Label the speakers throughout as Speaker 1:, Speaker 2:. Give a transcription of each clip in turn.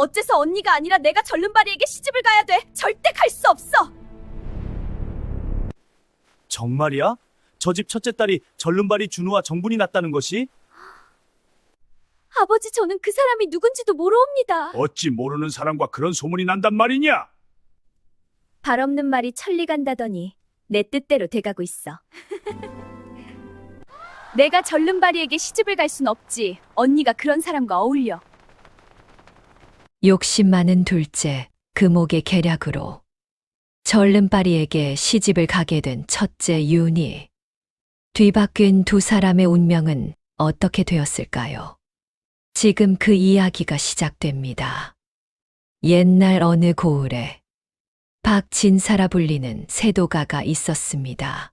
Speaker 1: 어째서 언니가 아니라 내가 절름발이에게 시집을 가야 돼? 절대 갈 수 없어!
Speaker 2: 정말이야? 저 집 첫째 딸이 절름발이 준우와 정분이 났다는 것이?
Speaker 1: 아버지, 저는 그 사람이 누군지도 모르옵니다.
Speaker 2: 어찌 모르는 사람과 그런 소문이 난단 말이냐?
Speaker 1: 발 없는 말이 천리 간다더니 내 뜻대로 돼가고 있어. 내가 절름발이에게 시집을 갈 순 없지. 언니가 그런 사람과 어울려.
Speaker 3: 욕심 많은 둘째 금옥의 계략으로 절름발이에게 시집을 가게 된 첫째 윤희. 뒤바뀐 두 사람의 운명은 어떻게 되었을까요? 지금 그 이야기가 시작됩니다. 옛날 어느 고을에 박진사라 불리는 세도가가 있었습니다.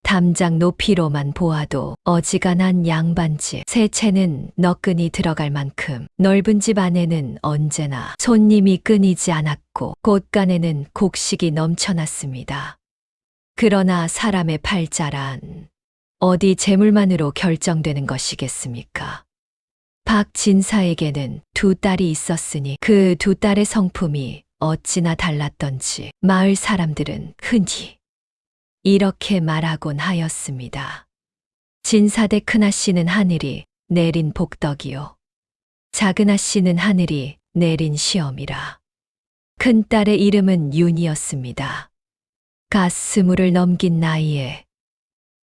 Speaker 3: 담장 높이로만 보아도 어지간한 양반집, 새 채는 너끈히 들어갈 만큼 넓은 집 안에는 언제나 손님이 끊이지 않았고 곳간에는 곡식이 넘쳐났습니다. 그러나 사람의 팔자란 어디 재물만으로 결정되는 것이겠습니까? 박진사에게는 두 딸이 있었으니 그 두 딸의 성품이 어찌나 달랐던지 마을 사람들은 흔히 이렇게 말하곤 하였습니다. 진사대 큰아씨는 하늘이 내린 복덕이요, 작은아씨는 하늘이 내린 시험이라. 큰딸의 이름은 윤이었습니다. 갓 20을 넘긴 나이에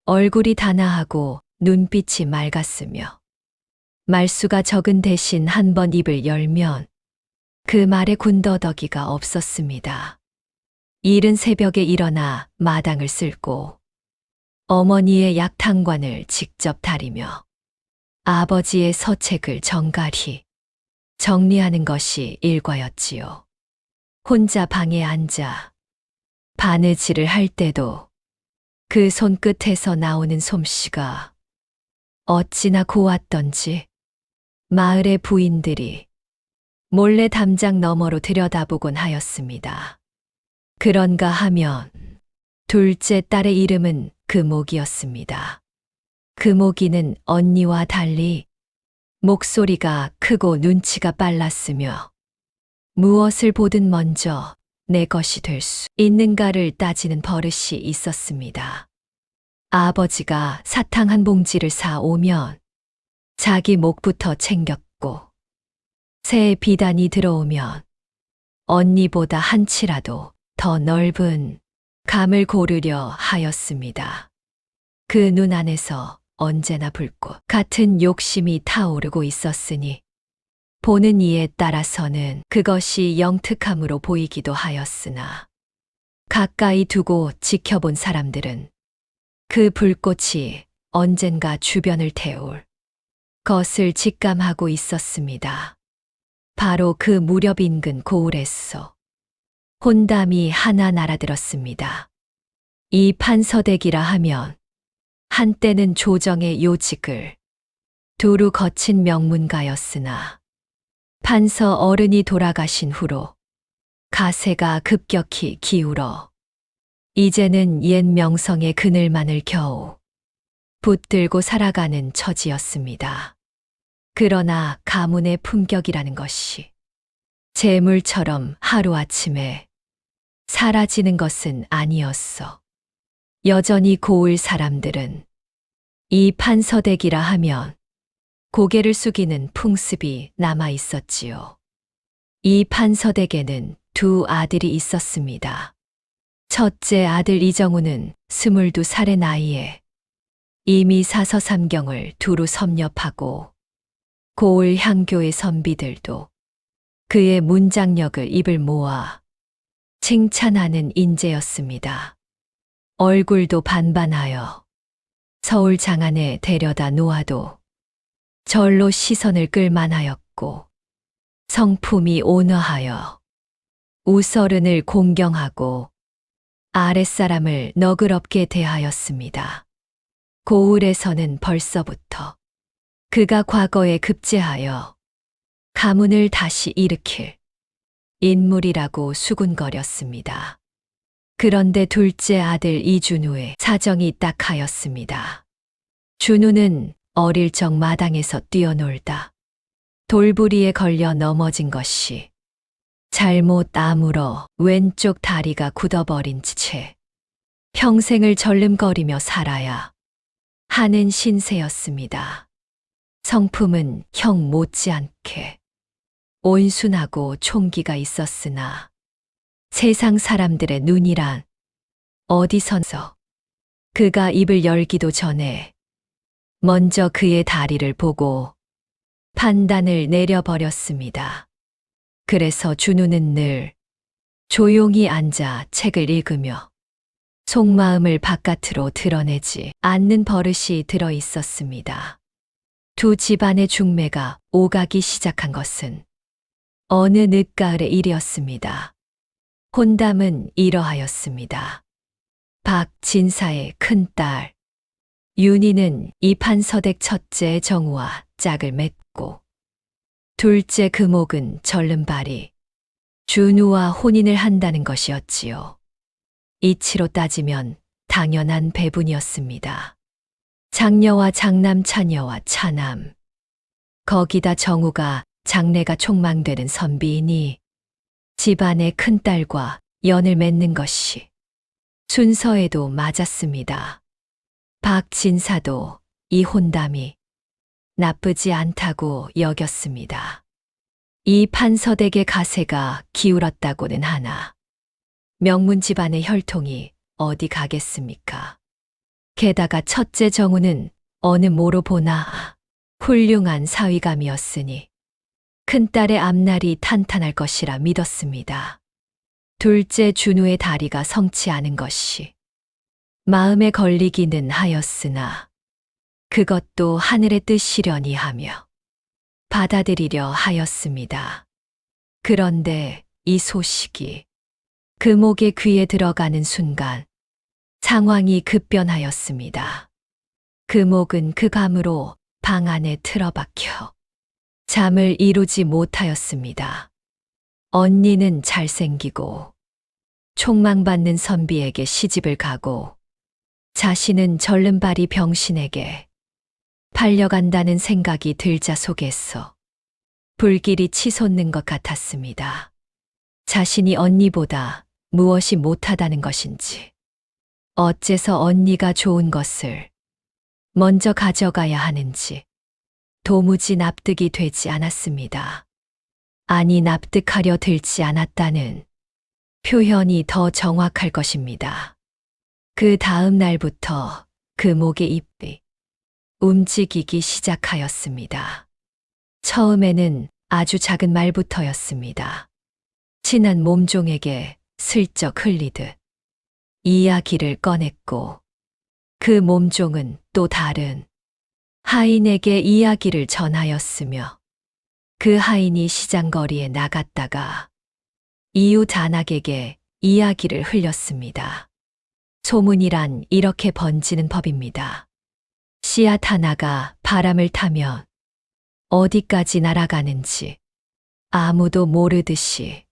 Speaker 3: 얼굴이 단아하고 눈빛이 맑았으며 말수가 적은 대신 한 번 입을 열면 그 말에 군더더기가 없었습니다. 이른 새벽에 일어나 마당을 쓸고 어머니의 약탕관을 직접 다리며 아버지의 서책을 정갈히 정리하는 것이 일과였지요. 혼자 방에 앉아 바느질을 할 때도 그 손끝에서 나오는 솜씨가 어찌나 고왔던지 마을의 부인들이 몰래 담장 너머로 들여다보곤 하였습니다. 그런가 하면 둘째 딸의 이름은 금옥이었습니다. 금옥이는 언니와 달리 목소리가 크고 눈치가 빨랐으며 무엇을 보든 먼저 내 것이 될 수 있는가를 따지는 버릇이 있었습니다. 아버지가 사탕 한 봉지를 사오면 자기 목부터 챙겼고 새 비단이 들어오면 언니보다 한치라도 더 넓은 감을 고르려 하였습니다. 그 눈 안에서 언제나 불꽃 같은 욕심이 타오르고 있었으니 보는 이에 따라서는 그것이 영특함으로 보이기도 하였으나 가까이 두고 지켜본 사람들은 그 불꽃이 언젠가 주변을 태울 것을 직감하고 있었습니다. 바로 그 무렵 인근 고을에서 혼담이 하나 날아들었습니다. 이 판서댁이라 하면 한때는 조정의 요직을 두루 거친 명문가였으나 판서 어른이 돌아가신 후로 가세가 급격히 기울어 이제는 옛 명성의 그늘만을 겨우 붙들고 살아가는 처지였습니다. 그러나 가문의 품격이라는 것이 재물처럼 하루아침에 사라지는 것은 아니었어. 여전히 고을 사람들은 이 판서댁이라 하면 고개를 숙이는 풍습이 남아 있었지요. 이 판서댁에는 두 아들이 있었습니다. 첫째 아들 이정우는 22살의 나이에 이미 사서삼경을 두루 섭렵하고 고을 향교의 선비들도 그의 문장력을 입을 모아 칭찬하는 인재였습니다. 얼굴도 반반하여 서울 장안에 데려다 놓아도 절로 시선을 끌만하였고 성품이 온화하여 우서른을 공경하고 아랫사람을 너그럽게 대하였습니다. 고을에서는 벌써부터 그가 과거에 급제하여 가문을 다시 일으킬 인물이라고 수군거렸습니다. 그런데 둘째 아들 이준우의 사정이 딱하였습니다. 준우는 어릴 적 마당에서 뛰어놀다 돌부리에 걸려 넘어진 것이 잘못 아물어 왼쪽 다리가 굳어버린 채 평생을 절름거리며 살아야 하는 신세였습니다. 성품은 형 못지않게 온순하고 총기가 있었으나 세상 사람들의 눈이란 어디선서 그가 입을 열기도 전에 먼저 그의 다리를 보고 판단을 내려버렸습니다. 그래서 준우는 늘 조용히 앉아 책을 읽으며 속마음을 바깥으로 드러내지 않는 버릇이 들어 있었습니다. 두 집안의 중매가 오가기 시작한 것은 어느 늦가을의 일이었습니다. 혼담은 이러하였습니다. 박진사의 큰딸 윤희는 이판서댁 첫째 정우와 짝을 맺고 둘째 금옥은 절름발이 준우와 혼인을 한다는 것이었지요. 이치로 따지면 당연한 배분이었습니다. 장녀와 장남, 차녀와 차남. 거기다 정우가 장래가 촉망되는 선비이니 집안의 큰딸과 연을 맺는 것이 순서에도 맞았습니다. 박진사도 이 혼담이 나쁘지 않다고 여겼습니다. 이 판서댁의 가세가 기울었다고는 하나 명문 집안의 혈통이 어디 가겠습니까? 게다가 첫째 정우는 어느 모로 보나 훌륭한 사위감이었으니 큰딸의 앞날이 탄탄할 것이라 믿었습니다. 둘째 준우의 다리가 성치 않은 것이 마음에 걸리기는 하였으나 그것도 하늘의 뜻이려니 하며 받아들이려 하였습니다. 그런데 이 소식이 금옥의 귀에 들어가는 순간 상황이 급변하였습니다. 금옥은 그 밤으로 방 안에 틀어박혀 잠을 이루지 못하였습니다. 언니는 잘생기고 촉망받는 선비에게 시집을 가고 자신은 절름발이 병신에게 팔려간다는 생각이 들자 속에서 불길이 치솟는 것 같았습니다. 자신이 언니보다 무엇이 못하다는 것인지, 어째서 언니가 좋은 것을 먼저 가져가야 하는지 도무지 납득이 되지 않았습니다. 아니, 납득하려 들지 않았다는 표현이 더 정확할 것입니다. 그 다음 날부터 금옥의 입이 움직이기 시작하였습니다. 처음에는 아주 작은 말부터였습니다. 친한 몸종에게 슬쩍 흘리듯 이야기를 꺼냈고 그 몸종은 또 다른 하인에게 이야기를 전하였으며 그 하인이 시장거리에 나갔다가 이웃 안악에게 이야기를 흘렸습니다. 소문이란 이렇게 번지는 법입니다. 씨앗 하나가 바람을 타면 어디까지 날아가는지 아무도 모르듯이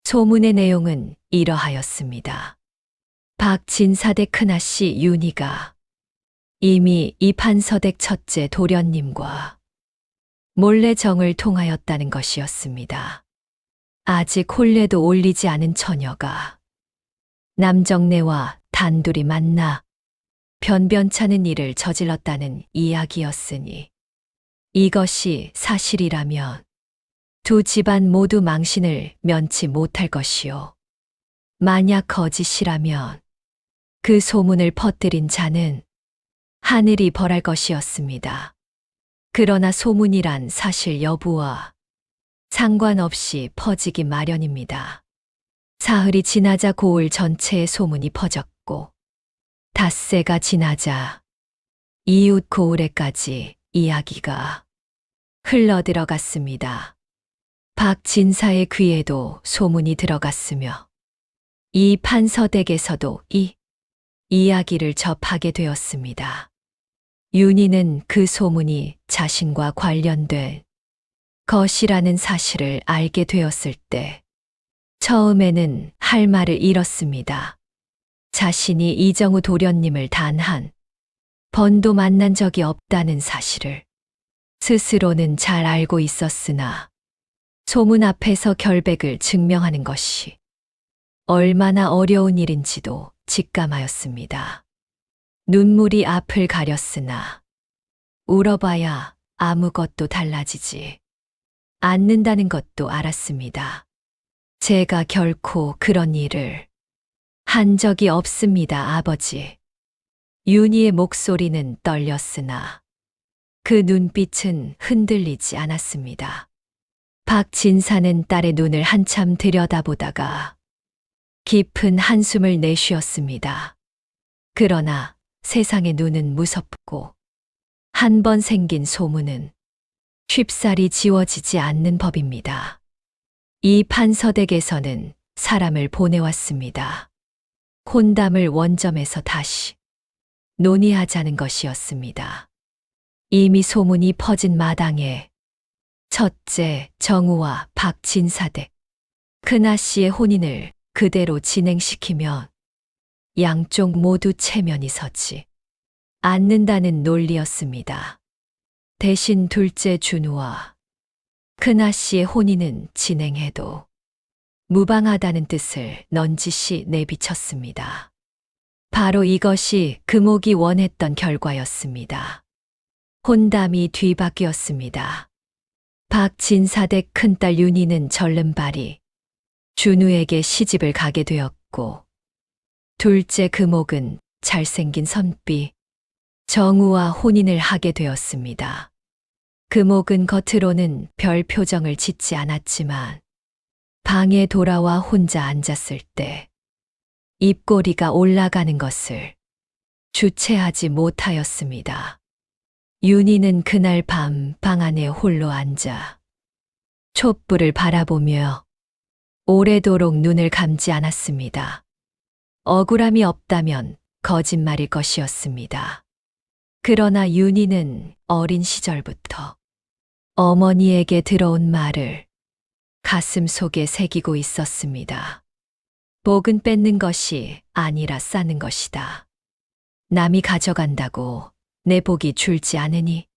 Speaker 3: 소문의 내용은 이러하였습니다. 박진사댁 큰아씨 윤희가 이미 이판서댁 첫째 도련님과 몰래 정을 통하였다는 것이었습니다. 아직 혼례도 올리지 않은 처녀가 남정네와 단둘이 만나 변변찮은 일을 저질렀다는 이야기였으니 이것이 사실이라면 두 집안 모두 망신을 면치 못할 것이요. 만약 거짓이라면 그 소문을 퍼뜨린 자는 하늘이 벌할 것이었습니다. 그러나 소문이란 사실 여부와 상관없이 퍼지기 마련입니다. 사흘이 지나자 고을 전체의 소문이 퍼졌고 닷새가 지나자 이웃 고을에까지 이야기가 흘러들어갔습니다. 박진사의 귀에도 소문이 들어갔으며 이 판서댁에서도 이 이야기를 접하게 되었습니다. 윤희는 그 소문이 자신과 관련된 것이라는 사실을 알게 되었을 때 처음에는 할 말을 잃었습니다. 자신이 이정우 도련님을 단 한 번도 만난 적이 없다는 사실을 스스로는 잘 알고 있었으나 소문 앞에서 결백을 증명하는 것이 얼마나 어려운 일인지도 직감하였습니다. 눈물이 앞을 가렸으나 울어봐야 아무것도 달라지지 않는다는 것도 알았습니다. 제가 결코 그런 일을 한 적이 없습니다, 아버지. 윤희의 목소리는 떨렸으나 그 눈빛은 흔들리지 않았습니다. 박진사는 딸의 눈을 한참 들여다보다가 깊은 한숨을 내쉬었습니다. 그러나 세상의 눈은 무섭고 한 번 생긴 소문은 쉽사리 지워지지 않는 법입니다. 이 판서댁에서는 사람을 보내왔습니다. 혼담을 원점에서 다시 논의하자는 것이었습니다. 이미 소문이 퍼진 마당에 첫째 정우와 박진사댁, 큰아씨의 혼인을 그대로 진행시키면 양쪽 모두 체면이 서지 않는다는 논리였습니다. 대신 둘째 준우와 큰아씨의 혼인은 진행해도 무방하다는 뜻을 넌지시 내비쳤습니다. 바로 이것이 금옥이 원했던 결과였습니다. 혼담이 뒤바뀌었습니다. 박진사댁 큰딸 윤희는 절름발이 준우에게 시집을 가게 되었고, 둘째 금옥은 잘생긴 선비 정우와 혼인을 하게 되었습니다. 금옥은 겉으로는 별 표정을 짓지 않았지만 방에 돌아와 혼자 앉았을 때 입꼬리가 올라가는 것을 주체하지 못하였습니다. 윤희는 그날 밤 방 안에 홀로 앉아 촛불을 바라보며 오래도록 눈을 감지 않았습니다. 억울함이 없다면 거짓말일 것이었습니다. 그러나 윤희는 어린 시절부터 어머니에게 들어온 말을 가슴 속에 새기고 있었습니다. 복은 뺏는 것이 아니라 쌓는 것이다. 남이 가져간다고 내 복이 줄지 않으니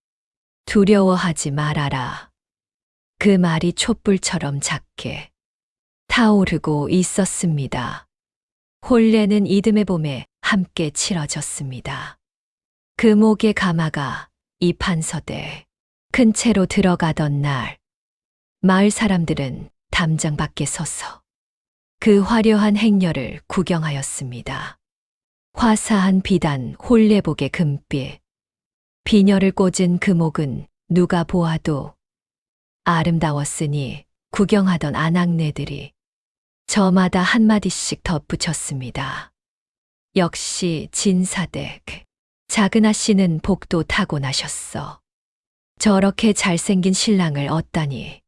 Speaker 3: 두려워하지 말아라. 그 말이 촛불처럼 작게 타오르고 있었습니다. 혼례는 이듬해 봄에 함께 치러졌습니다. 금옥의 가마가 이 판서대 큰 채로 들어가던 날, 마을 사람들은 담장 밖에 서서 그 화려한 행렬을 구경하였습니다. 화사한 비단 혼례복의 금빛, 비녀를 꽂은 금옥은 누가 보아도 아름다웠으니 구경하던 아낙네들이 저마다 한마디씩 덧붙였습니다. 역시 진사댁, 작은아 씨는 복도 타고나셨어. 저렇게 잘생긴 신랑을 얻다니.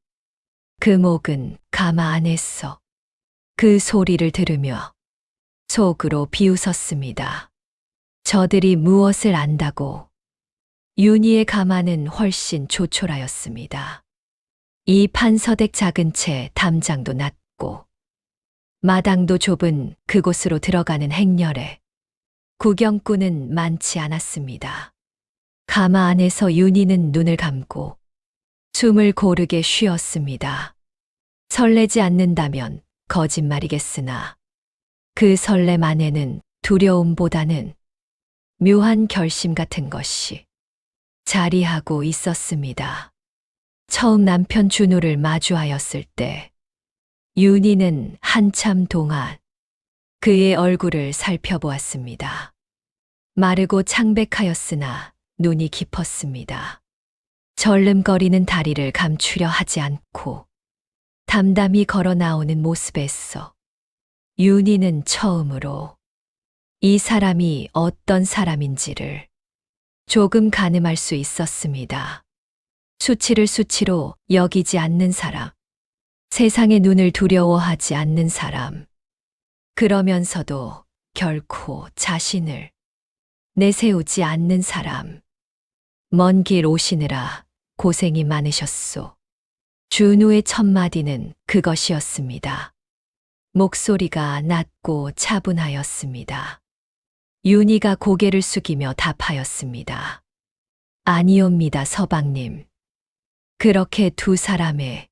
Speaker 3: 금옥은 가마 안에서 그 소리를 들으며 속으로 비웃었습니다. 저들이 무엇을 안다고. 윤희의 가마는 훨씬 조촐하였습니다. 이 판서댁 작은 채 담장도 낮고 마당도 좁은 그곳으로 들어가는 행렬에 구경꾼은 많지 않았습니다. 가마 안에서 윤희는 눈을 감고 숨을 고르게 쉬었습니다. 설레지 않는다면 거짓말이겠으나 그 설렘 안에는 두려움보다는 묘한 결심 같은 것이 자리하고 있었습니다. 처음 남편 준우를 마주하였을 때 윤희는 한참 동안 그의 얼굴을 살펴보았습니다. 마르고 창백하였으나 눈이 깊었습니다. 절름거리는 다리를 감추려 하지 않고 담담히 걸어 나오는 모습에서 윤희는 처음으로 이 사람이 어떤 사람인지를 조금 가늠할 수 있었습니다. 수치를 수치로 여기지 않는 사람, 세상의 눈을 두려워하지 않는 사람, 그러면서도 결코 자신을 내세우지 않는 사람. 먼 길 오시느라 고생이 많으셨소. 준우의 첫마디는 그것이었습니다. 목소리가 낮고 차분하였습니다. 윤희가 고개를 숙이며 답하였습니다. 아니옵니다, 서방님. 그렇게 두 사람의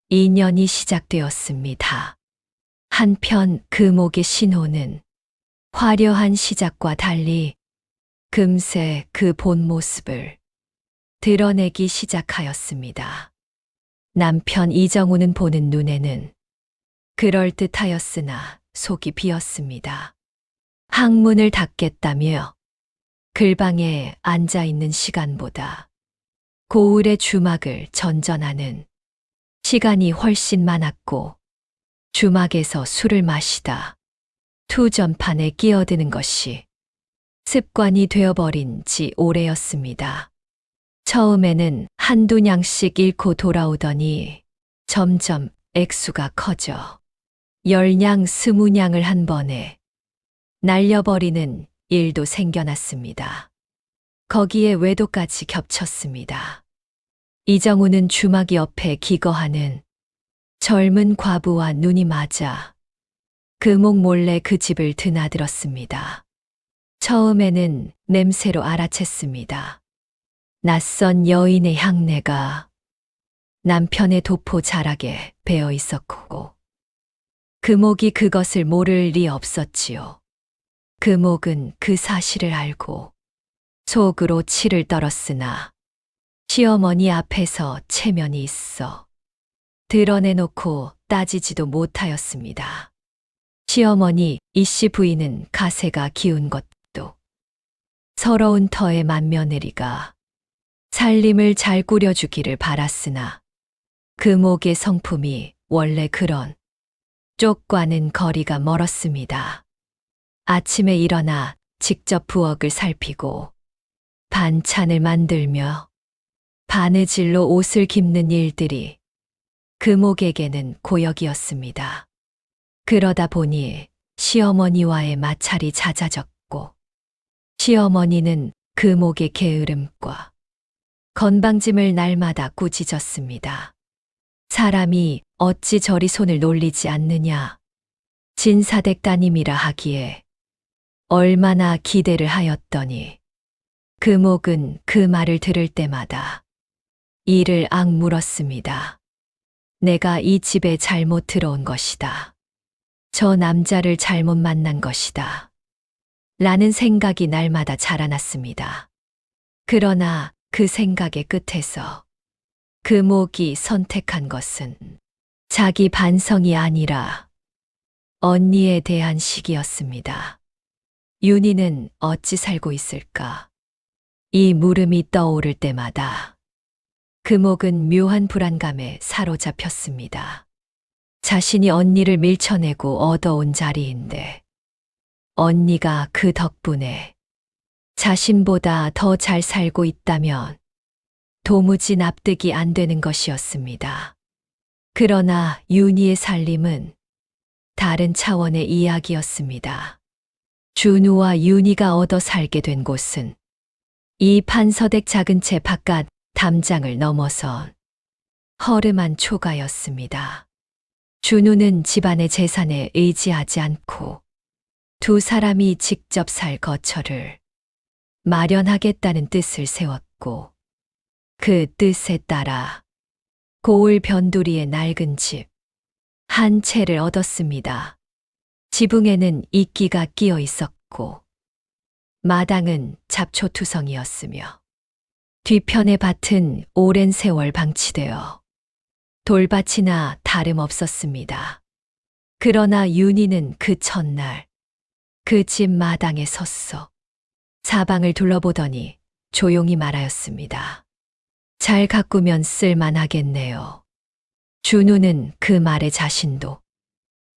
Speaker 3: 인연이 시작되었습니다. 한편 금옥의 신호는 화려한 시작과 달리 금세 그 본 모습을 드러내기 시작하였습니다. 남편 이정우는 보는 눈에는 그럴듯하였으나 속이 비었습니다. 항문을 닫겠다며 글방에 앉아 있는 시간보다 고을의 주막을 전전하는 시간이 훨씬 많았고, 주막에서 술을 마시다 투전판에 끼어드는 것이 습관이 되어버린 지 오래였습니다. 처음에는 한두 냥씩 잃고 돌아오더니 점점 액수가 커져 10냥 20냥을 한 번에 날려버리는 일도 생겨났습니다. 거기에 외도까지 겹쳤습니다. 이정우는 주막 옆에 기거하는 젊은 과부와 눈이 맞아 금옥 몰래 그 집을 드나들었습니다. 처음에는 냄새로 알아챘습니다. 낯선 여인의 향내가 남편의 도포 자락에 배어 있었고, 금옥이 그것을 모를 리 없었지요. 금옥은 그 사실을 알고 속으로 치를 떨었으나 시어머니 앞에서 체면이 있어 드러내놓고 따지지도 못하였습니다. 시어머니 이씨 부인은 가세가 기운 것도 서러운 터의 맏며느리가 살림을 잘 꾸려주기를 바랐으나 금옥의 성품이 원래 그런 쪽과는 거리가 멀었습니다. 아침에 일어나 직접 부엌을 살피고 반찬을 만들며 바느질로 옷을 깁는 일들이 금옥에게는 고역이었습니다. 그러다 보니 시어머니와의 마찰이 잦아졌고, 시어머니는 금옥의 게으름과 건방짐을 날마다 꾸짖었습니다. 사람이 어찌 저리 손을 놀리지 않느냐. 진사댁 따님이라 하기에 얼마나 기대를 하였더니 금옥은 그 말을 들을 때마다 이를 악물었습니다. 내가 이 집에 잘못 들어온 것이다. 저 남자를 잘못 만난 것이다. 라는 생각이 날마다 자라났습니다. 그러나 그 생각의 끝에서 금옥이 선택한 것은 자기 반성이 아니라 언니에 대한 시기였습니다. 윤희는 어찌 살고 있을까? 이 물음이 떠오를 때마다 금옥은 묘한 불안감에 사로잡혔습니다. 자신이 언니를 밀쳐내고 얻어온 자리인데 언니가 그 덕분에 자신보다 더 잘 살고 있다면 도무지 납득이 안 되는 것이었습니다. 그러나 윤희의 살림은 다른 차원의 이야기였습니다. 준우와 윤희가 얻어 살게 된 곳은 이 판서댁 작은 채 바깥 담장을 넘어선 허름한 초가였습니다. 준우는 집안의 재산에 의지하지 않고 두 사람이 직접 살 거처를 마련하겠다는 뜻을 세웠고, 그 뜻에 따라 고을 변두리의 낡은 집 한 채를 얻었습니다. 지붕에는 이끼가 끼어 있었고 마당은 잡초투성이었으며 뒤편의 밭은 오랜 세월 방치되어 돌밭이나 다름없었습니다. 그러나 윤희는 그 첫날 그 집 마당에 섰어 사방을 둘러보더니 조용히 말하였습니다. 잘 가꾸면 쓸만하겠네요. 준우는 그 말에 자신도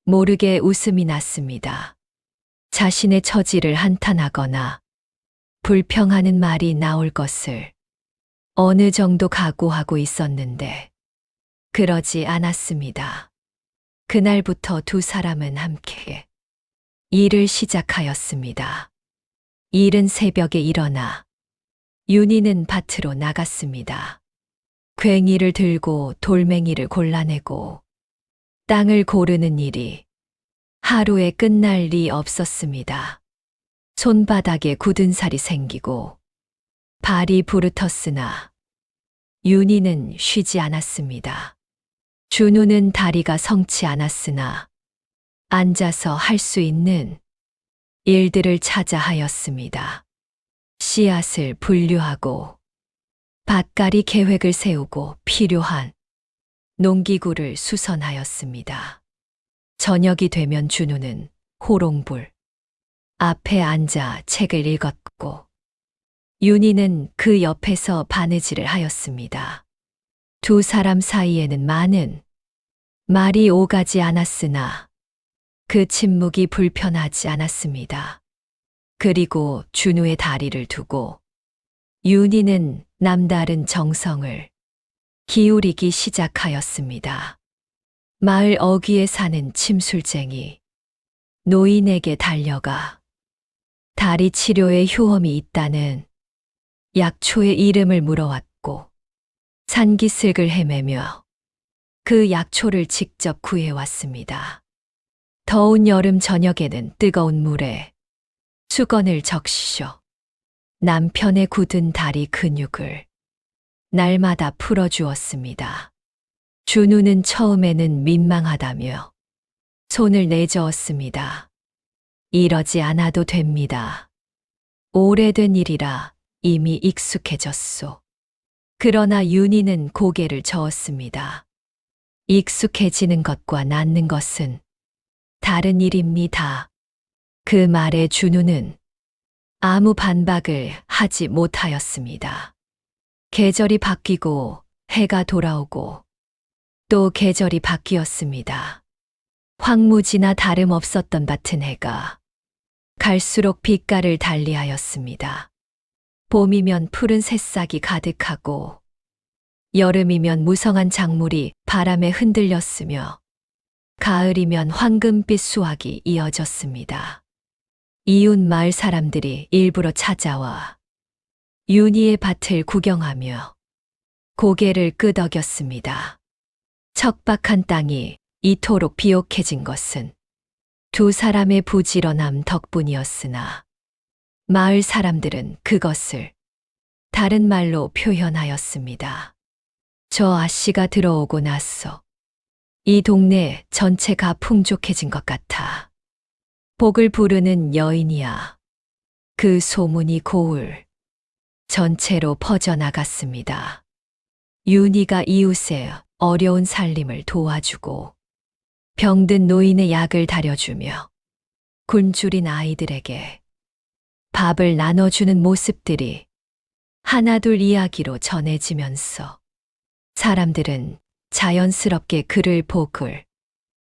Speaker 3: 모르게 웃음이 났습니다. 자신의 처지를 한탄하거나 불평하는 말이 나올 것을 어느 정도 각오하고 있었는데 그러지 않았습니다. 그날부터 두 사람은 함께 일을 시작하였습니다. 이른 새벽에 일어나 윤희는 밭으로 나갔습니다. 괭이를 들고 돌멩이를 골라내고 땅을 고르는 일이 하루에 끝날 리 없었습니다. 손바닥에 굳은 살이 생기고 발이 부르텄으나 윤희는 쉬지 않았습니다. 준우는 다리가 성치 않았으나 앉아서 할 수 있는 일들을 찾아 하였습니다. 씨앗을 분류하고 밭갈이 계획을 세우고 필요한 농기구를 수선하였습니다. 저녁이 되면 준우는 호롱불 앞에 앉아 책을 읽었고 윤희는 그 옆에서 바느질을 하였습니다. 두 사람 사이에는 많은 말이 오가지 않았으나 그 침묵이 불편하지 않았습니다. 그리고 준우의 다리를 두고 윤희는 남다른 정성을 기울이기 시작하였습니다. 마을 어귀에 사는 침술쟁이 노인에게 달려가 다리 치료에 효험이 있다는 약초의 이름을 물어왔고 산기슭을 헤매며 그 약초를 직접 구해왔습니다. 더운 여름 저녁에는 뜨거운 물에 수건을 적시셔 남편의 굳은 다리 근육을 날마다 풀어주었습니다. 준우는 처음에는 민망하다며 손을 내저었습니다. 이러지 않아도 됩니다. 오래된 일이라 이미 익숙해졌소. 그러나 윤희는 고개를 저었습니다. 익숙해지는 것과 낫는 것은 다른 일입니다. 그 말에 준우는 아무 반박을 하지 못하였습니다. 계절이 바뀌고 해가 돌아오고 또 계절이 바뀌었습니다. 황무지나 다름없었던 밭은 해가 갈수록 빛깔을 달리하였습니다. 봄이면 푸른 새싹이 가득하고 여름이면 무성한 작물이 바람에 흔들렸으며 가을이면 황금빛 수확이 이어졌습니다. 이웃 마을 사람들이 일부러 찾아와 윤희의 밭을 구경하며 고개를 끄덕였습니다. 척박한 땅이 이토록 비옥해진 것은 두 사람의 부지런함 덕분이었으나 마을 사람들은 그것을 다른 말로 표현하였습니다. 저 아씨가 들어오고 나서 이 동네 전체가 풍족해진 것 같아. 복을 부르는 여인이야. 그 소문이 고을 전체로 퍼져나갔습니다. 윤희가 이웃의 어려운 살림을 도와주고 병든 노인의 약을 다려주며 굶주린 아이들에게 밥을 나눠주는 모습들이 하나둘 이야기로 전해지면서 사람들은 자연스럽게 그를 복을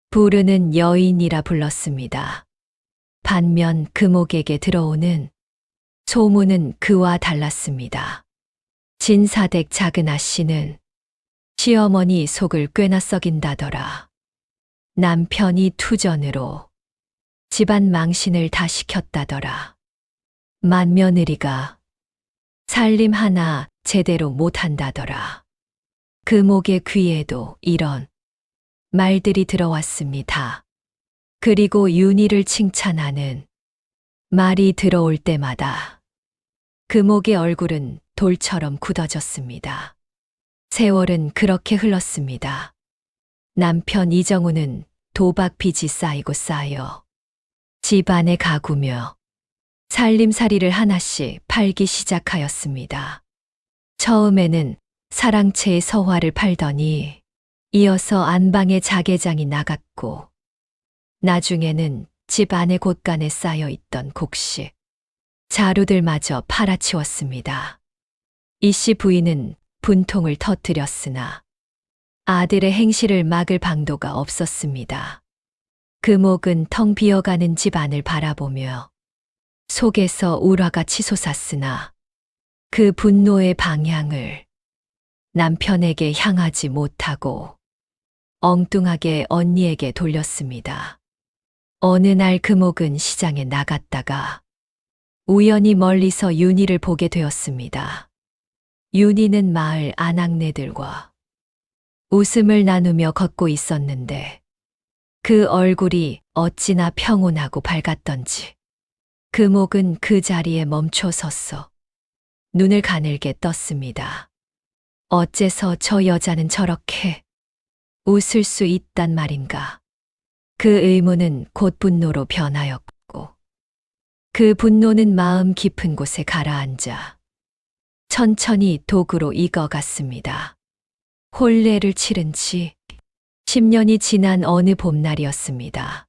Speaker 3: 부르는 여인이라 불렀습니다. 반면 금옥에게 들어오는 소문은 그와 달랐습니다. 진사댁 작은 아씨는 시어머니 속을 꽤나 썩인다더라. 남편이 투전으로 집안 망신을 다 시켰다더라. 맏며느리가 살림 하나 제대로 못한다더라. 금옥의 귀에도 이런 말들이 들어왔습니다. 그리고 윤희를 칭찬하는 말이 들어올 때마다 금옥의 얼굴은 돌처럼 굳어졌습니다. 세월은 그렇게 흘렀습니다. 남편 이정우는 도박 빚이 쌓이고 쌓여 집안에 가구며 살림살이를 하나씩 팔기 시작하였습니다. 처음에는 사랑채의 서화를 팔더니 이어서 안방에 자개장이 나갔고 나중에는 집 안의 곳간에 쌓여 있던 곡식, 자루들마저 팔아치웠습니다. 이씨 부인은 분통을 터뜨렸으나 아들의 행실을 막을 방도가 없었습니다. 금옥은 텅 비어가는 집안을 바라보며 속에서 울화가 치솟았으나 그 분노의 방향을 남편에게 향하지 못하고 엉뚱하게 언니에게 돌렸습니다. 어느 날 금옥은 시장에 나갔다가 우연히 멀리서 윤희를 보게 되었습니다. 윤희는 마을 아낙네들과 웃음을 나누며 걷고 있었는데 그 얼굴이 어찌나 평온하고 밝았던지 금옥은 그 자리에 멈춰 섰어 눈을 가늘게 떴습니다. 어째서 저 여자는 저렇게 웃을 수 있단 말인가? 그 의문은 곧 분노로 변하였고, 그 분노는 마음 깊은 곳에 가라앉아 천천히 독으로 익어갔습니다. 혼례를 치른 지 10년이 지난 어느 봄날이었습니다.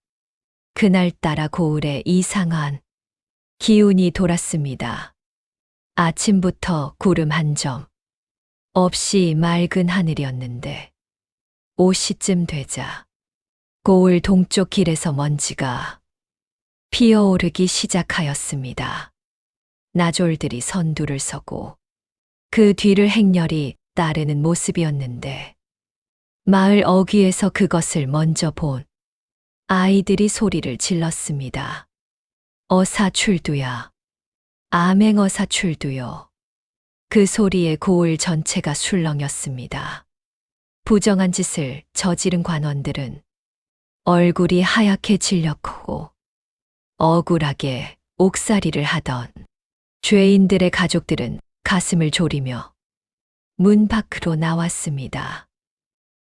Speaker 3: 그날따라 고을에 이상한 기운이 돌았습니다. 아침부터 구름 한 점 없이 맑은 하늘이었는데 5시쯤 되자 고을 동쪽 길에서 먼지가 피어오르기 시작하였습니다. 나졸들이 선두를 서고 그 뒤를 행렬이 따르는 모습이었는데 마을 어귀에서 그것을 먼저 본 아이들이 소리를 질렀습니다. 어사 출두야. 아맹어사 출두요. 그 소리에 고을 전체가 술렁였습니다. 부정한 짓을 저지른 관원들은 얼굴이 하얗게 질렸고 억울하게 옥살이를 하던 죄인들의 가족들은 가슴을 졸이며 문 밖으로 나왔습니다.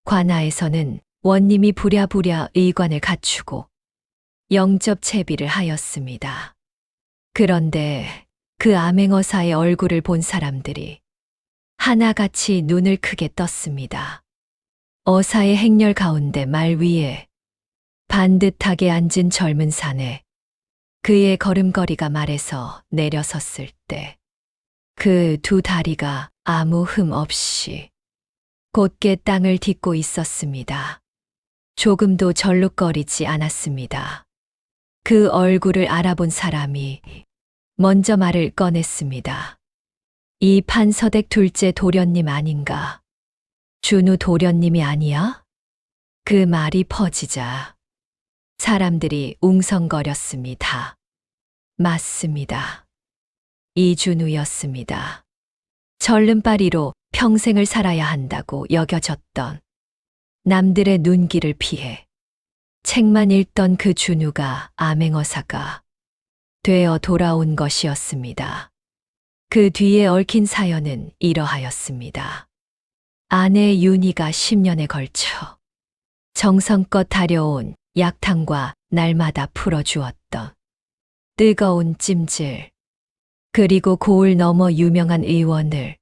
Speaker 3: 관아에서는 원님이 부랴부랴 의관을 갖추고 영접 채비를 하였습니다. 그런데 그 암행어사의 얼굴을 본 사람들이 하나같이 눈을 크게 떴습니다. 어사의 행렬 가운데 말 위에 반듯하게 앉은 젊은 사내, 그의 걸음걸이가 말에서 내려섰을 때 그 두 다리가 아무 흠 없이 곧게 땅을 딛고 있었습니다. 조금도 절룩거리지 않았습니다. 그 얼굴을 알아본 사람이 먼저 말을 꺼냈습니다. 이 판서댁 둘째 도련님 아닌가? 준우 도련님이 아니야? 그 말이 퍼지자 사람들이 웅성거렸습니다. 맞습니다. 이준우였습니다. 절름발이로 평생을 살아야 한다고 여겨졌던 남들의 눈길을 피해 책만 읽던 그 준우가 암행어사가 되어 돌아온 것이었습니다. 그 뒤에 얽힌 사연은 이러하였습니다. 아내 윤희가 10년에 걸쳐 정성껏 다려온 약탕과 날마다 풀어주었던 뜨거운 찜질, 그리고 고을 넘어 유명한 의원을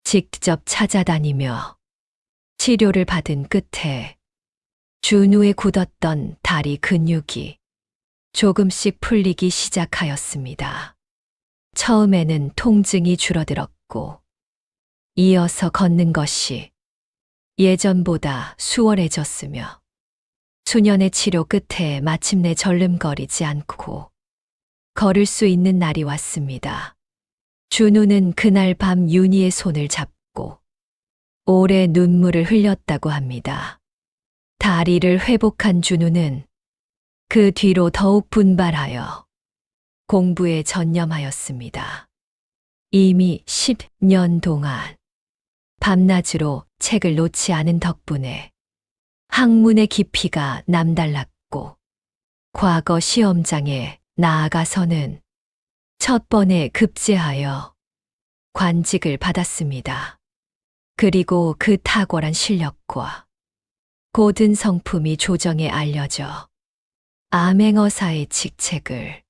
Speaker 3: 직접 찾아다니며 치료를 받은 끝에 준우에 굳었던 다리 근육이 조금씩 풀리기 시작하였습니다. 처음에는 통증이 줄어들었고, 이어서 걷는 것이 예전보다 수월해졌으며, 수년의 치료 끝에 마침내 절름거리지 않고 걸을 수 있는 날이 왔습니다. 준우는 그날 밤 윤희의 손을 잡고 오래 눈물을 흘렸다고 합니다. 다리를 회복한 준우는 그 뒤로 더욱 분발하여 공부에 전념하였습니다. 이미 10년 동안 밤낮으로 책을 놓지 않은 덕분에 학문의 깊이가 남달랐고, 과거 시험장에 나아가서는 첫 번에 급제하여 관직을 받았습니다. 그리고 그 탁월한 실력과 고든 성품이 조정에 알려져 암행어사의 직책을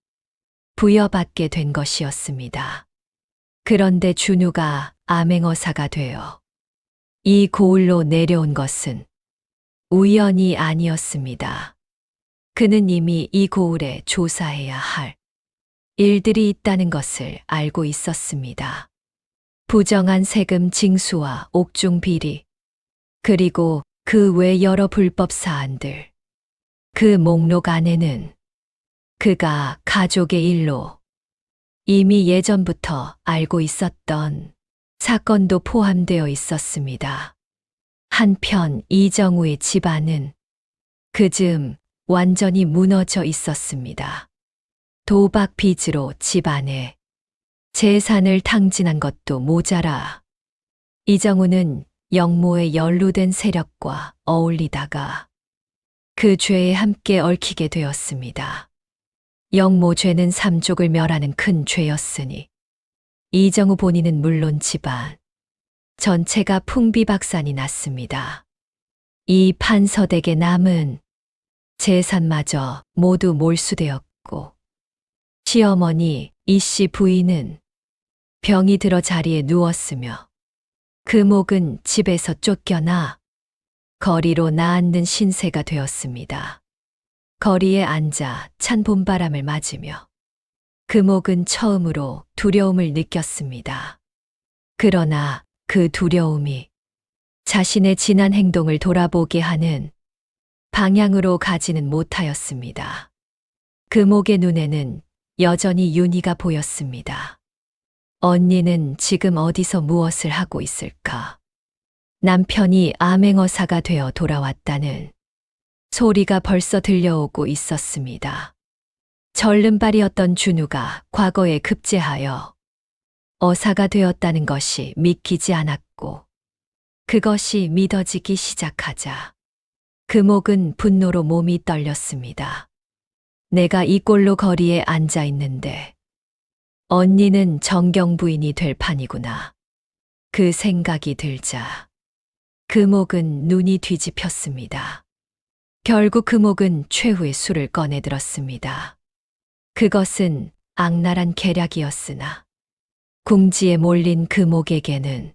Speaker 3: 부여받게 된 것이었습니다. 그런데 준우가 암행어사가 되어 이 고을로 내려온 것은 우연이 아니었습니다. 그는 이미 이 고을에 조사해야 할 일들이 있다는 것을 알고 있었습니다. 부정한 세금 징수와 옥중 비리, 그리고 그 외 여러 불법 사안들, 그 목록 안에는 그가 가족의 일로 이미 예전부터 알고 있었던 사건도 포함되어 있었습니다. 한편 이정우의 집안은 그즈음 완전히 무너져 있었습니다. 도박 빚으로 집안에 재산을 탕진한 것도 모자라 이정우는 영모에 연루된 세력과 어울리다가 그 죄에 함께 얽히게 되었습니다. 영모죄는 삼족을 멸하는 큰 죄였으니 이정우 본인은 물론 집안, 전체가 풍비박산이 났습니다. 이 판서댁의 남은 재산마저 모두 몰수되었고, 시어머니 이씨 부인은 병이 들어 자리에 누웠으며, 금옥은 집에서 쫓겨나 거리로 나앉는 신세가 되었습니다. 거리에 앉아 찬 봄바람을 맞으며 금옥은 처음으로 두려움을 느꼈습니다. 그러나 그 두려움이 자신의 지난 행동을 돌아보게 하는 방향으로 가지는 못하였습니다. 금옥의 눈에는 여전히 윤희가 보였습니다. 언니는 지금 어디서 무엇을 하고 있을까? 남편이 암행어사가 되어 돌아왔다는 소리가 벌써 들려오고 있었습니다. 절름발이었던 준우가 과거에 급제하여 어사가 되었다는 것이 믿기지 않았고, 그것이 믿어지기 시작하자 금옥은 분노로 몸이 떨렸습니다. 내가 이 꼴로 거리에 앉아 있는데 언니는 정경 부인이 될 판이구나. 그 생각이 들자 금옥은 눈이 뒤집혔습니다. 결국 금옥은 최후의 술을 꺼내 들었습니다. 그것은 악랄한 계략이었으나 궁지에 몰린 금옥에게는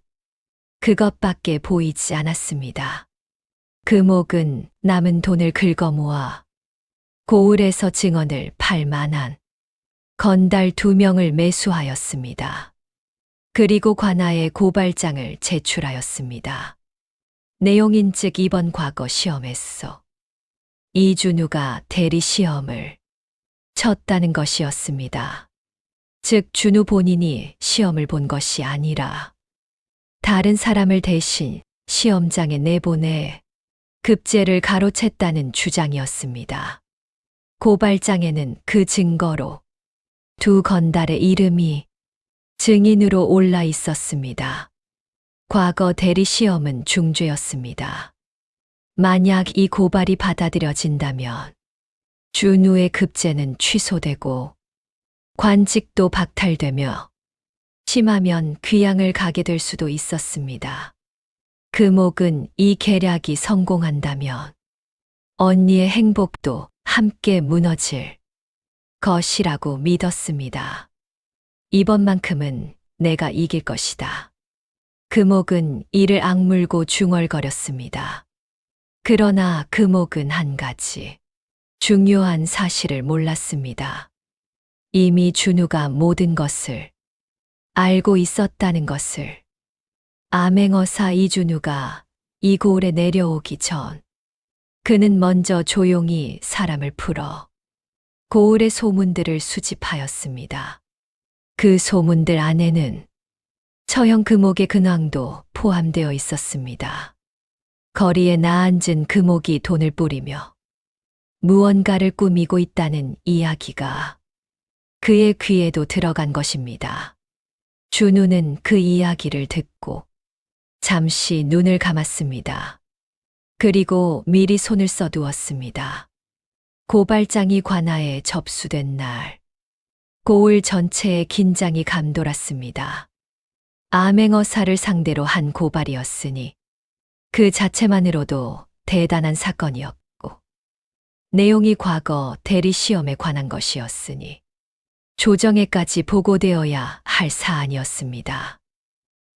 Speaker 3: 그것밖에 보이지 않았습니다. 금옥은 남은 돈을 긁어모아 고을에서 증언을 팔 만한 건달 2명을 매수하였습니다. 그리고 관아에 고발장을 제출하였습니다. 내용인즉 이번 과거 시험에서 이준우가 대리 시험을 쳤다는 것이었습니다. 즉 준우 본인이 시험을 본 것이 아니라 다른 사람을 대신 시험장에 내보내 급제를 가로챘다는 주장이었습니다. 고발장에는 그 증거로 2 건달의 이름이 증인으로 올라 있었습니다. 과거 대리 시험은 중죄였습니다. 만약 이 고발이 받아들여진다면 준우의 급제는 취소되고 관직도 박탈되며 심하면 귀양을 가게 될 수도 있었습니다. 금옥은 이 계략이 성공한다면 언니의 행복도 함께 무너질 것이라고 믿었습니다. 이번만큼은 내가 이길 것이다. 금옥은 이를 악물고 중얼거렸습니다. 그러나 금옥은 한 가지 중요한 사실을 몰랐습니다. 이미 준우가 모든 것을 알고 있었다는 것을. 암행어사 이준우가 이 고을에 내려오기 전 그는 먼저 조용히 사람을 풀어 고을의 소문들을 수집하였습니다. 그 소문들 안에는 처형 금옥의 근황도 포함되어 있었습니다. 거리에 나앉은 금옥이 돈을 뿌리며 무언가를 꾸미고 있다는 이야기가 그의 귀에도 들어간 것입니다. 준우는 그 이야기를 듣고 잠시 눈을 감았습니다. 그리고 미리 손을 써두었습니다. 고발장이 관아에 접수된 날, 고을 전체에 긴장이 감돌았습니다. 암행어사를 상대로 한 고발이었으니 그 자체만으로도 대단한 사건이었고, 내용이 과거 대리 시험에 관한 것이었으니 조정에까지 보고되어야 할 사안이었습니다.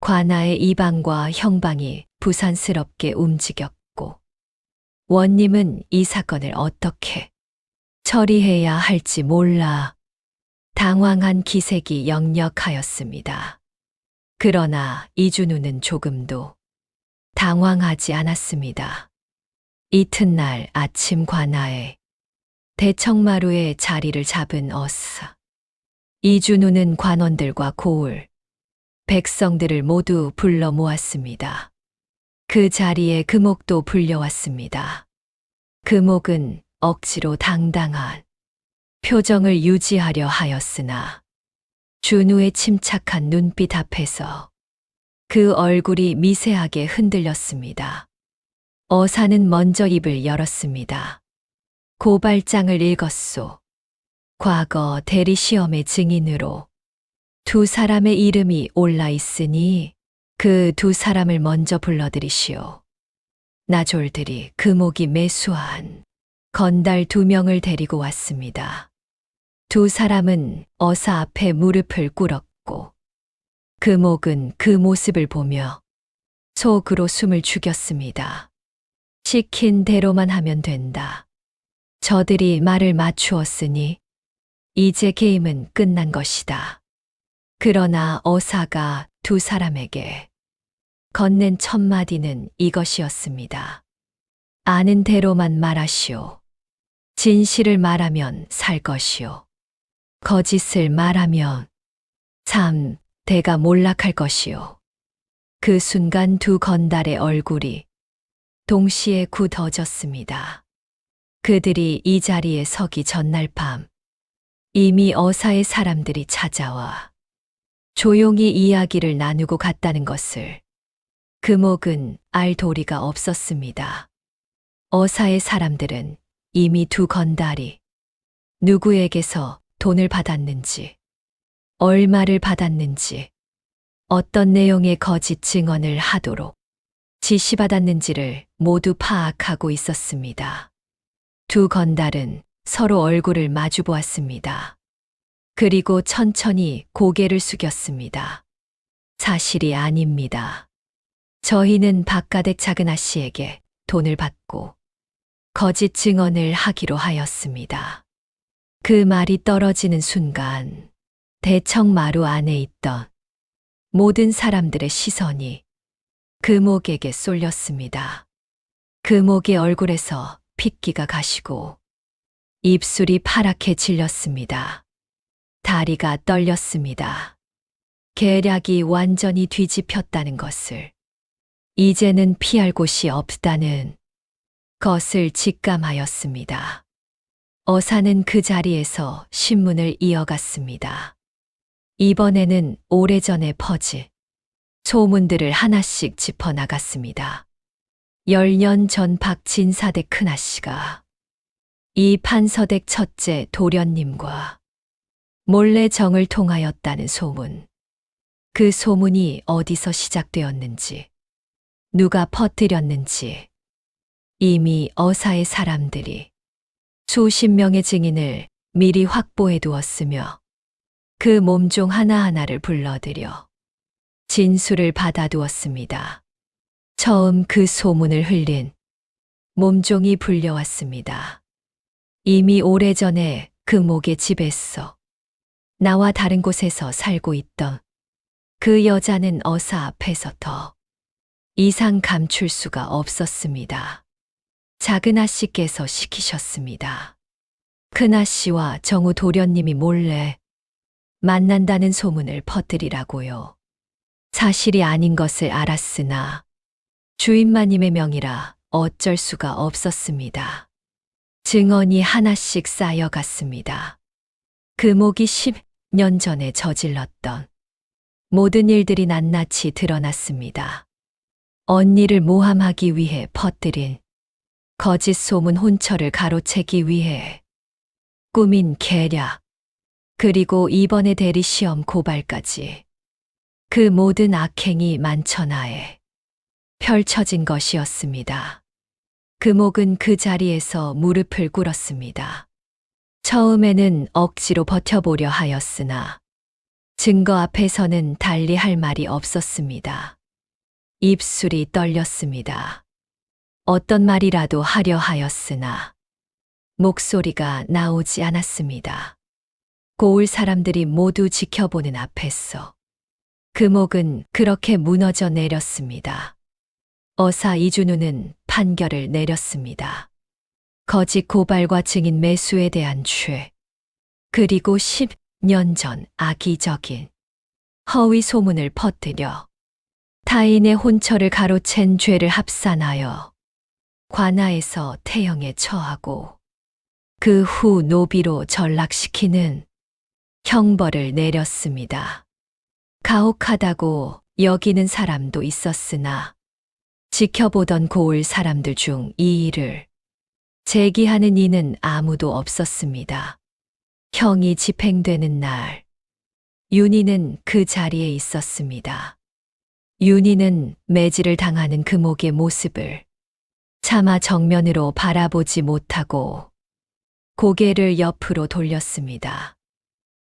Speaker 3: 관아의 이방과 형방이 부산스럽게 움직였고, 원님은 이 사건을 어떻게 처리해야 할지 몰라 당황한 기색이 역력하였습니다. 그러나 이준우는 조금도 당황하지 않았습니다. 이튿날 아침 관아에 대청마루에 자리를 잡은 어사 이준우는 관원들과 고을, 백성들을 모두 불러 모았습니다. 그 자리에 금옥도 불려왔습니다. 금옥은 억지로 당당한 표정을 유지하려 하였으나 준우의 침착한 눈빛 앞에서 그 얼굴이 미세하게 흔들렸습니다. 어사는 먼저 입을 열었습니다. 고발장을 읽었소. 과거 대리 시험의 증인으로 2 사람의 이름이 올라 있으니 그 두 사람을 먼저 불러들이시오. 나졸들이 금옥이 매수한 건달 2명을 데리고 왔습니다. 두 사람은 어사 앞에 무릎을 꿇었고 금옥은 그 모습을 보며 속으로 숨을 죽였습니다. 시킨 대로만 하면 된다. 저들이 말을 맞추었으니 이제 게임은 끝난 것이다. 그러나 어사가 두 사람에게 건넨 첫 마디는 이것이었습니다. 아는 대로만 말하시오. 진실을 말하면 살 것이오. 거짓을 말하면 참 대가 몰락할 것이오. 그 순간 두 건달의 얼굴이 동시에 굳어졌습니다. 그들이 이 자리에 서기 전날 밤 이미 어사의 사람들이 찾아와 조용히 이야기를 나누고 갔다는 것을 금옥은 알 도리가 없었습니다. 어사의 사람들은 이미 두 건달이 누구에게서 돈을 받았는지, 얼마를 받았는지, 어떤 내용의 거짓 증언을 하도록 지시받았는지를 모두 파악하고 있었습니다. 두 건달은 서로 얼굴을 마주 보았습니다. 그리고 천천히 고개를 숙였습니다. 사실이 아닙니다. 저희는 박가댁 작은 아씨에게 돈을 받고 거짓 증언을 하기로 하였습니다. 그 말이 떨어지는 순간 대청 마루 안에 있던 모든 사람들의 시선이 금옥에게 쏠렸습니다. 금옥의 얼굴에서 핏기가 가시고 입술이 파랗게 질렸습니다. 다리가 떨렸습니다. 계략이 완전히 뒤집혔다는 것을, 이제는 피할 곳이 없다는 것을 직감하였습니다. 어사는 그 자리에서 신문을 이어갔습니다. 이번에는 오래전에 퍼진 소문들을 하나씩 짚어나갔습니다. 10년 전 박진사댁 큰아씨가 이 판서댁 첫째 도련님과 몰래 정을 통하였다는 소문. 그 소문이 어디서 시작되었는지, 누가 퍼뜨렸는지 이미 어사의 사람들이 수십 명의 증인을 미리 확보해 두었으며 그 몸종 하나하나를 불러들여 진술을 받아두었습니다. 처음 그 소문을 흘린 몸종이 불려왔습니다. 이미 오래전에 금옥의 집에서 나와 다른 곳에서 살고 있던 그 여자는 어사 앞에서 더 이상 감출 수가 없었습니다. 작은 아씨께서 시키셨습니다. 큰 아씨와 정우 도련님이 몰래 만난다는 소문을 퍼뜨리라고요. 사실이 아닌 것을 알았으나 주인마님의 명이라 어쩔 수가 없었습니다. 증언이 하나씩 쌓여갔습니다. 금옥이 10년 전에 저질렀던 모든 일들이 낱낱이 드러났습니다. 언니를 모함하기 위해 퍼뜨린 거짓 소문 혼처를 가로채기 위해 꾸민 계략, 그리고 이번에 대리시험 고발까지 그 모든 악행이 만천하에 펼쳐진 것이었습니다. 금옥은 그 자리에서 무릎을 꿇었습니다. 처음에는 억지로 버텨보려 하였으나 증거 앞에서는 달리 할 말이 없었습니다. 입술이 떨렸습니다. 어떤 말이라도 하려 하였으나 목소리가 나오지 않았습니다. 고을 사람들이 모두 지켜보는 앞에서 금옥은 그렇게 무너져 내렸습니다. 어사 이준우는 판결을 내렸습니다. 거짓 고발과 증인 매수에 대한 죄, 그리고 10년 전 악의적인 허위 소문을 퍼뜨려 타인의 혼처를 가로챈 죄를 합산하여 관아에서 태형에 처하고 그 후 노비로 전락시키는 형벌을 내렸습니다. 가혹하다고 여기는 사람도 있었으나 지켜보던 고을 사람들 중 이 일을 제기하는 이는 아무도 없었습니다. 형이 집행되는 날, 윤희는 그 자리에 있었습니다. 윤희는 매질을 당하는 금옥의 모습을 차마 정면으로 바라보지 못하고 고개를 옆으로 돌렸습니다.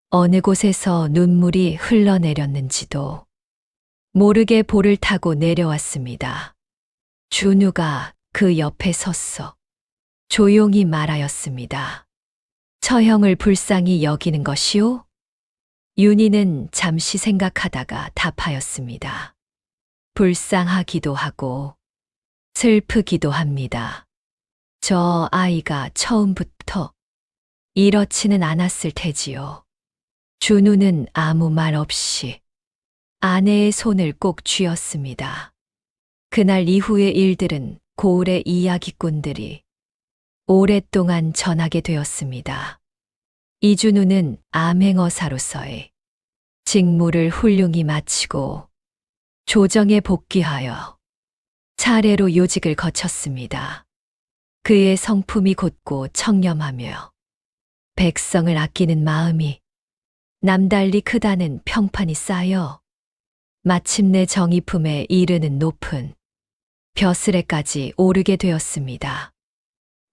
Speaker 3: 어느 곳에서 눈물이 흘러내렸는지도 모르게 볼을 타고 내려왔습니다. 준우가 그 옆에 섰어 조용히 말하였습니다. 처형을 불쌍히 여기는 것이오? 윤희는 잠시 생각하다가 답하였습니다. 불쌍하기도 하고 슬프기도 합니다. 저 아이가 처음부터 이렇지는 않았을 테지요. 준우는 아무 말 없이 아내의 손을 꼭 쥐었습니다. 그날 이후의 일들은 고을의 이야기꾼들이 오랫동안 전하게 되었습니다. 이준우는 암행어사로서의 직무를 훌륭히 마치고 조정에 복귀하여 차례로 요직을 거쳤습니다. 그의 성품이 곧고 청렴하며 백성을 아끼는 마음이 남달리 크다는 평판이 쌓여 마침내 정의품에 이르는 높은 벼슬에까지 오르게 되었습니다.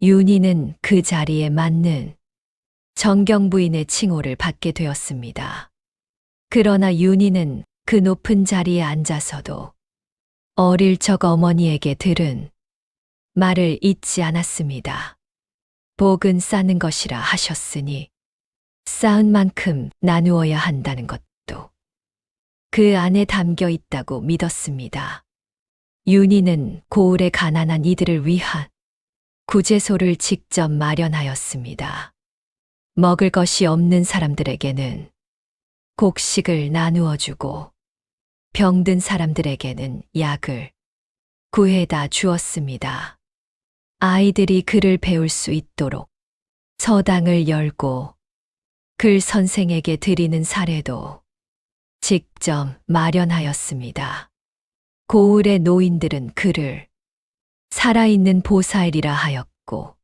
Speaker 3: 윤희는 그 자리에 맞는 정경부인의 칭호를 받게 되었습니다. 그러나 윤희는 그 높은 자리에 앉아서도 어릴 적 어머니에게 들은 말을 잊지 않았습니다. 복은 쌓는 것이라 하셨으니 쌓은 만큼 나누어야 한다는 것도 그 안에 담겨 있다고 믿었습니다. 윤희는 고을의 가난한 이들을 위한 구제소를 직접 마련하였습니다. 먹을 것이 없는 사람들에게는 곡식을 나누어 주고 병든 사람들에게는 약을 구해다 주었습니다. 아이들이 글을 배울 수 있도록 서당을 열고 글 선생에게 드리는 사례도 직접 마련하였습니다. 고을의 노인들은 그를 살아있는 보살이라 하였고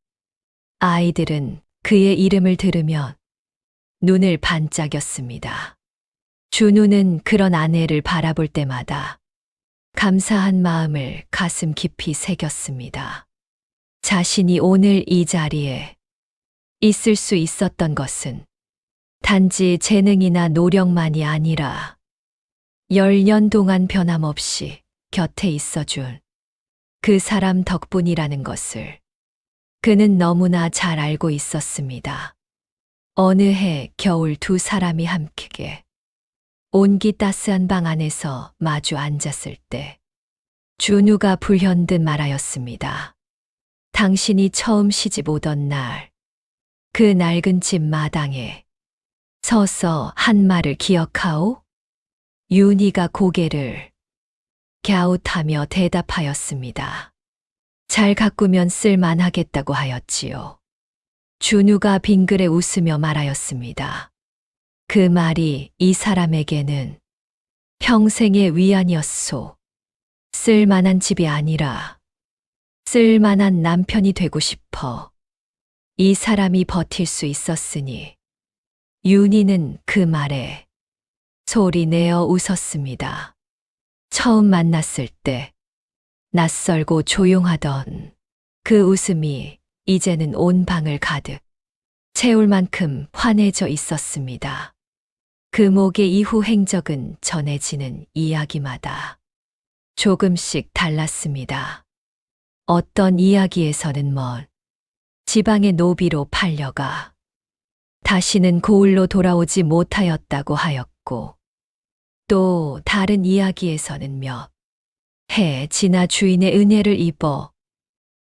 Speaker 3: 아이들은 그의 이름을 들으면 눈을 반짝였습니다. 준우는 그런 아내를 바라볼 때마다 감사한 마음을 가슴 깊이 새겼습니다. 자신이 오늘 이 자리에 있을 수 있었던 것은 단지 재능이나 노력만이 아니라 10년 동안 변함없이 곁에 있어준 그 사람 덕분이라는 것을 그는 너무나 잘 알고 있었습니다. 어느 해 겨울 두 사람이 함께 온기 따스한 방 안에서 마주 앉았을 때 준우가 불현듯 말하였습니다. 당신이 처음 시집 오던 날, 그 낡은 집 마당에 서서 한 말을 기억하오? 윤희가 고개를 갸웃하며 대답하였습니다. 잘 가꾸면 쓸만하겠다고 하였지요. 준우가 빙그레 웃으며 말하였습니다. 그 말이 이 사람에게는 평생의 위안이었소. 쓸만한 집이 아니라 쓸만한 남편이 되고 싶어. 이 사람이 버틸 수 있었으니 윤희는 그 말에 소리 내어 웃었습니다. 처음 만났을 때 낯설고 조용하던 그 웃음이 이제는 온 방을 가득 채울 만큼 환해져 있었습니다. 금옥의 이후 행적은 전해지는 이야기마다 조금씩 달랐습니다. 어떤 이야기에서는 먼 지방의 노비로 팔려가 다시는 고을로 돌아오지 못하였다고 하였고, 또 다른 이야기에서는 몇 해 지나 주인의 은혜를 입어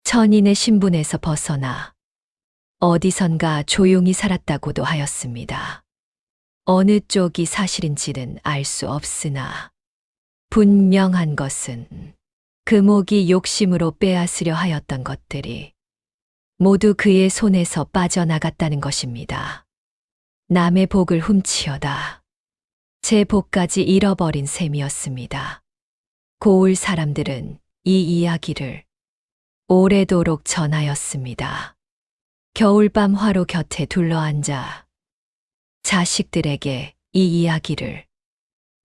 Speaker 3: 천인의 신분에서 벗어나 어디선가 조용히 살았다고도 하였습니다. 어느 쪽이 사실인지는 알 수 없으나 분명한 것은 금옥이 욕심으로 빼앗으려 하였던 것들이 모두 그의 손에서 빠져나갔다는 것입니다. 남의 복을 훔치어다 제 복까지 잃어버린 셈이었습니다. 고을 사람들은 이 이야기를 오래도록 전하였습니다. 겨울밤 화로 곁에 둘러앉아 자식들에게 이 이야기를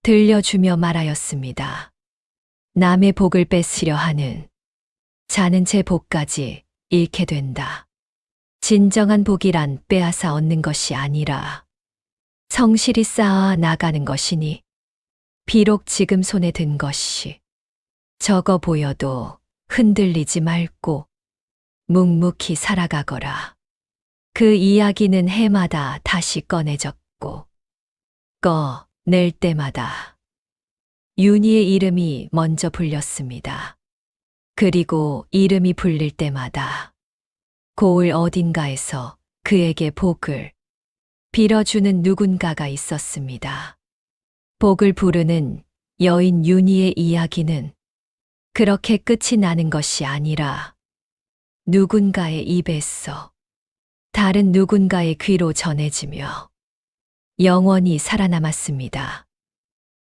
Speaker 3: 들려주며 말하였습니다. 남의 복을 뺏으려 하는 자는 제 복까지 잃게 된다. 진정한 복이란 빼앗아 얻는 것이 아니라 성실히 쌓아 나가는 것이니 비록 지금 손에 든 것이 적어 보여도 흔들리지 말고 묵묵히 살아가거라. 그 이야기는 해마다 다시 꺼내졌고 꺼낼 때마다 윤희의 이름이 먼저 불렸습니다. 그리고 이름이 불릴 때마다 고을 어딘가에서 그에게 복을 빌어주는 누군가가 있었습니다. 복을 부르는 여인 윤희의 이야기는 그렇게 끝이 나는 것이 아니라 누군가의 입에서 다른 누군가의 귀로 전해지며 영원히 살아남았습니다.